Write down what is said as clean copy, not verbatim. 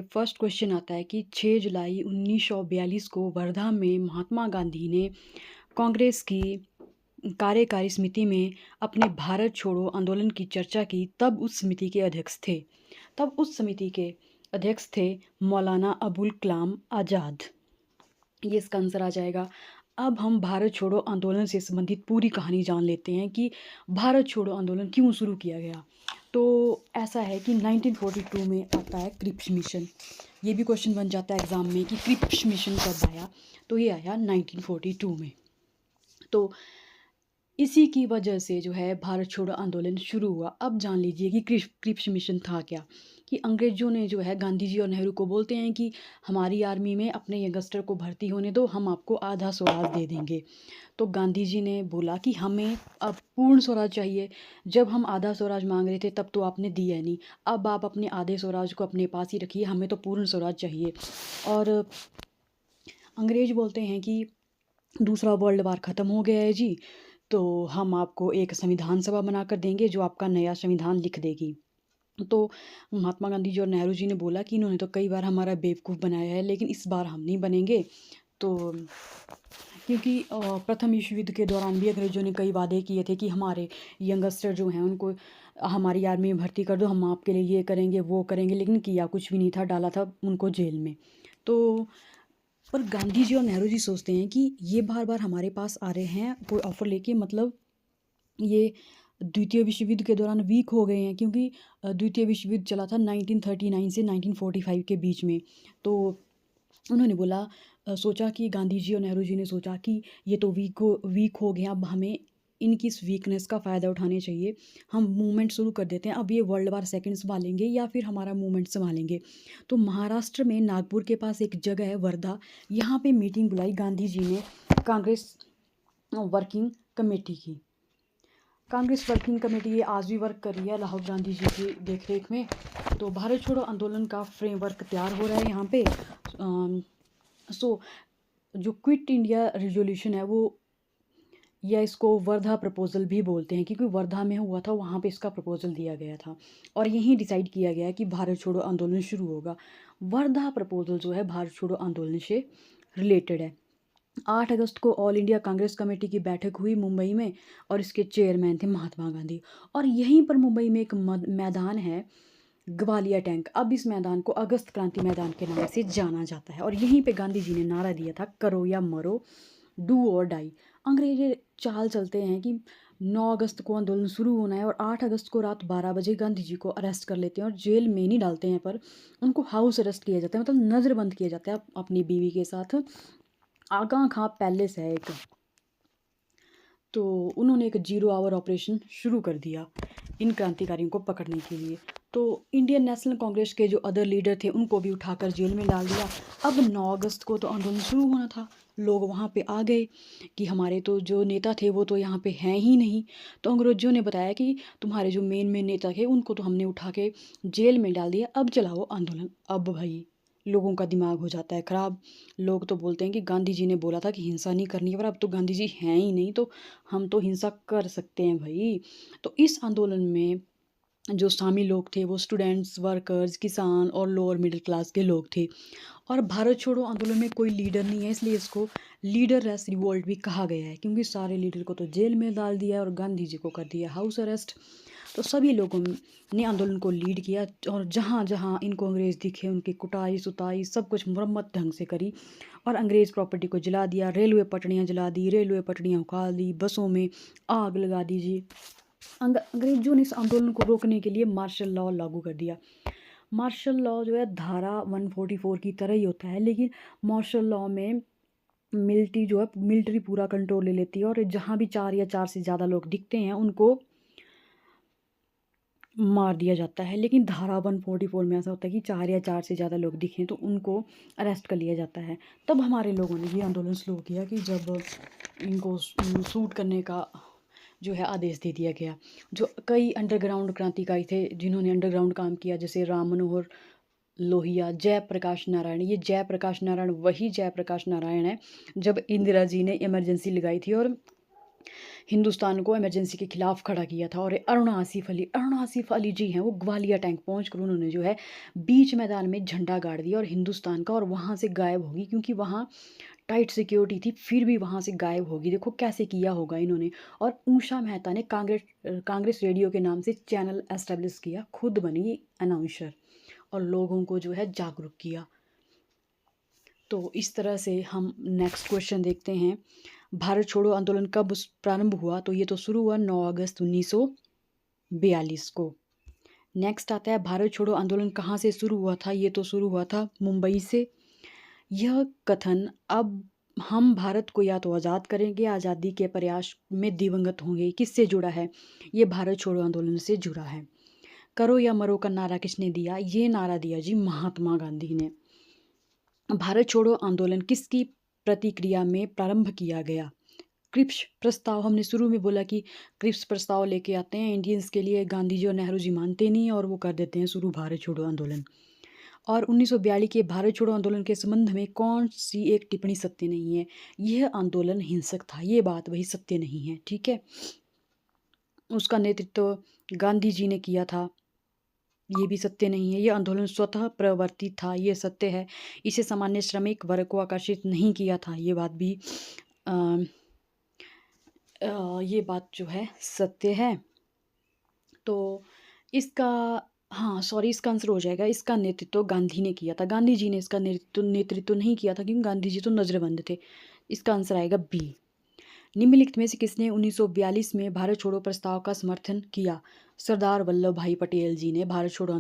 First question आता है कि 6 जुलाई 1942 को वर्धा में महात्मा गांधी ने कांग्रेस की कार्यकारी समिति में अपने भारत छोड़ो आंदोलन की चर्चा की। तब उस समिति के अध्यक्ष थे मौलाना अबुल कलाम आज़ाद। ये इसका आंसर आ जाएगा। अब हम भारत छोड़ो आंदोलन से संबंधित पूरी कहानी जान लेते हैं कि भारत छोड़ो आंदोलन क्यों शुरू किया गया। तो ऐसा है कि 1942 में आता है क्रिप्स मिशन। ये भी क्वेश्चन बन जाता है एग्ज़ाम में कि क्रिप्स मिशन कब आया। तो ये आया 1942 में। तो इसी की वजह से जो है भारत छोड़ो आंदोलन शुरू हुआ। अब जान लीजिए कि क्रिप्स मिशन था क्या। कि अंग्रेज़ों ने जो है गांधी जी और नेहरू को बोलते हैं कि हमारी आर्मी में अपने यंगस्टर को भर्ती होने दो, हम आपको आधा स्वराज दे देंगे। तो गांधी जी ने बोला कि हमें अब पूर्ण स्वराज चाहिए। जब हम आधा स्वराज मांग रहे थे तब तो आपने दिया नहीं, अब आप अपने आधे स्वराज को अपने पास ही रखिए, हमें तो पूर्ण स्वराज चाहिए। और अंग्रेज बोलते हैं कि दूसरा वर्ल्ड वार ख़त्म हो गया है जी, तो हम आपको एक संविधान सभा बनाकर देंगे जो आपका नया संविधान लिख देगी। तो महात्मा गांधी जी और नेहरू जी ने बोला कि इन्होंने तो कई बार हमारा बेवकूफ़ बनाया है, लेकिन इस बार हम नहीं बनेंगे। तो क्योंकि प्रथम विश्व युद्ध के दौरान भी अंग्रेज़ों ने कई वादे किए थे कि हमारे यंगस्टर जो हैं उनको हमारी आर्मी में भर्ती कर दो, हम आपके लिए ये करेंगे वो करेंगे, लेकिन किया कुछ भी नहीं था, डाला था उनको जेल में। तो पर गांधी जी और नेहरू जी सोचते हैं कि ये बार बार हमारे पास आ रहे हैं कोई ऑफ़र लेके, मतलब ये द्वितीय विश्व युद्ध के दौरान वीक हो गए हैं, क्योंकि द्वितीय विश्व युद्ध चला था 1939 से 1945 के बीच में। तो उन्होंने बोला सोचा कि गांधी जी और नेहरू जी ने सोचा कि ये तो वीक हो गए हैं, अब हमें इनकी इस वीकनेस का फ़ायदा उठाने चाहिए। हम मूवमेंट शुरू कर देते हैं, अब ये वर्ल्ड वार सेकंड संभालेंगे या फिर हमारा मूवमेंट संभालेंगे। तो महाराष्ट्र में नागपुर के पास एक जगह है वर्धा, यहाँ पे मीटिंग बुलाई गांधी जी ने कांग्रेस वर्किंग कमेटी की। कांग्रेस वर्किंग कमेटी ये आज भी वर्क कर रही है राहुल गांधी जी की देखरेख में। तो भारत छोड़ो आंदोलन का फ्रेमवर्क तैयार हो रहा है यहाँ पे। सो जो क्विट इंडिया रेजोल्यूशन है वो, या इसको वर्धा प्रपोज़ल भी बोलते हैं, क्योंकि वर्धा में हुआ था, वहाँ पे इसका प्रपोज़ल दिया गया था और यहीं डिसाइड किया गया कि भारत छोड़ो आंदोलन शुरू होगा। वर्धा प्रपोज़ल जो है भारत छोड़ो आंदोलन से रिलेटेड है। 8 अगस्त को ऑल इंडिया कांग्रेस कमेटी की बैठक हुई मुंबई में और इसके चेयरमैन थे महात्मा गांधी। और यहीं पर मुंबई में एक मैदान है ग्वालियर टैंक। अब इस मैदान को अगस्त क्रांति मैदान के नाम से जाना जाता है और यहीं पे गांधी जी ने नारा दिया था, करो या मरो, डू और डाई। अंग्रेज चाल चलते हैं कि 9 अगस्त को आंदोलन शुरू होना है और 8 अगस्त को रात 12 बजे गांधी जी को अरेस्ट कर लेते हैं और जेल में नहीं डालते हैं, पर उनको हाउस अरेस्ट किया जाता है, मतलब नज़रबंद किया जाता है अपनी बीवी के साथ। आगा खां पैलेस है एक। तो उन्होंने एक 0 आवर ऑपरेशन शुरू कर दिया इन क्रांतिकारियों को पकड़ने के लिए। तो इंडियन नेशनल कांग्रेस के जो अदर लीडर थे उनको भी उठाकर जेल में डाल दिया। अब 9 अगस्त को तो आंदोलन शुरू होना था, लोग वहाँ पे आ गए कि हमारे तो जो नेता थे वो तो यहाँ पे हैं ही नहीं। तो अंग्रेजों ने बताया कि तुम्हारे जो मेन नेता थे उनको तो हमने उठा के जेल में डाल दिया, अब चलाओ आंदोलन। अब भाई लोगों का दिमाग हो जाता है ख़राब। लोग तो बोलते हैं कि गांधी जी ने बोला था कि हिंसा नहीं करनी है, पर अब तो गांधी जी हैं ही नहीं, तो हम तो हिंसा कर सकते हैं भाई। तो इस आंदोलन में जो शामिल लोग थे वो स्टूडेंट्स, वर्कर्स, किसान और लोअर मिडिल क्लास के लोग थे। और भारत छोड़ो आंदोलन में कोई लीडर नहीं है, इसलिए इसको लीडरलेस रिवोल्ट भी कहा गया है, क्योंकि सारे लीडर को तो जेल में डाल दिया और गांधी जी को कर दिया हाउस अरेस्ट। तो सभी लोगों ने आंदोलन को लीड किया और जहाँ जहाँ इनको अंग्रेज़ दिखे उनकी कुटाई सुताई सब कुछ मुरम्मत ढंग से करी और अंग्रेज़ प्रॉपर्टी को जला दिया, रेलवे पटड़ियाँ जला दी, रेलवे पटड़ियाँ उखाड़ दी, बसों में आग लगा दीजिए। अंग्रेजों ने इस आंदोलन को रोकने के लिए मार्शल लॉ लागू कर दिया। मार्शल लॉ जो है धारा 144 की तरह ही होता है, लेकिन मार्शल लॉ में मिलिट्री पूरा कंट्रोल ले लेती है और जहाँ भी 4 या 4 से ज़्यादा लोग दिखते हैं उनको मार दिया जाता है। लेकिन धारा 144 में ऐसा होता है कि 4 या 4 से ज़्यादा लोग दिखें तो उनको अरेस्ट कर लिया जाता है। तब हमारे लोगों ने ये आंदोलन शुरू किया कि जब इनको शूट करने का जो है आदेश दे दिया गया। जो कई अंडरग्राउंड क्रांतिकारी थे जिन्होंने अंडरग्राउंड काम किया, जैसे राम मनोहर लोहिया, जयप्रकाश नारायण। ये जयप्रकाश नारायण वही जयप्रकाश नारायण है जब इंदिरा जी ने इमरजेंसी लगाई थी और हिंदुस्तान को इमरजेंसी के खिलाफ खड़ा किया था। और अरुणा आसिफ अली जी हैं, वो ग्वालियर टैंक पहुँच कर उन्होंने जो है बीच मैदान में झंडा गाड़ दिया और हिंदुस्तान का, और वहाँ से गायब होगी, क्योंकि वहाँ टाइट सिक्योरिटी थी, फिर भी वहाँ से गायब होगी। देखो कैसे किया होगा इन्होंने। और उषा मेहता ने कांग्रेस रेडियो के नाम से चैनल एस्टेब्लिश किया, खुद बनी अनाउंसर और लोगों को जो है जागरूक किया। तो इस तरह से हम नेक्स्ट क्वेश्चन देखते हैं। भारत छोड़ो आंदोलन कब प्रारंभ हुआ? तो ये तो शुरू हुआ 9 अगस्त 1942 को। नेक्स्ट आता है भारत छोड़ो आंदोलन कहाँ से शुरू हुआ था? ये तो शुरू हुआ था मुंबई से। यह कथन अब हम भारत को या तो आज़ाद करेंगे, आज़ादी के प्रयास में दिवंगत होंगे, किससे जुड़ा है? ये भारत छोड़ो आंदोलन से जुड़ा है। करो या मरो का नारा किसने दिया? ये नारा दिया जी महात्मा गांधी ने। भारत छोड़ो आंदोलन किसकी प्रतिक्रिया में प्रारंभ किया गया? क्रिप्स प्रस्ताव, हमने शुरू में बोला कि क्रिप्स प्रस्ताव लेके आते हैं इंडियंस के लिए, गांधी जी और नेहरू जी मानते नहीं और वो कर देते हैं शुरू भारत छोड़ो आंदोलन। और 1942 के भारत छोड़ो आंदोलन के संबंध में कौन सी एक टिप्पणी सत्य नहीं है? यह आंदोलन हिंसक था, ये बात वही सत्य नहीं है, ठीक है। उसका नेतृत्व गांधी जी ने किया था, ये भी सत्य नहीं है। ये आंदोलन स्वतः प्रवर्ती था, ये सत्य है। इसे सामान्य श्रमिक वर्ग को आकर्षित नहीं किया था, ये बात भी ये बात जो है सत्य है। तो इसका, हाँ सॉरी, इसका आंसर हो जाएगा, इसका नेतृत्व गांधी ने किया था। गांधी जी ने इसका नेतृत्व नहीं किया था, क्योंकि गांधी जी तो नजरबंद थे। इसका आंसर आएगा बी। निम्नलिखित में से किसने 1942 में भारत छोड़ो प्रस्ताव का समर्थन किया? सरदार वल्लभ भाई पटेल जी ने भारत छोड़ो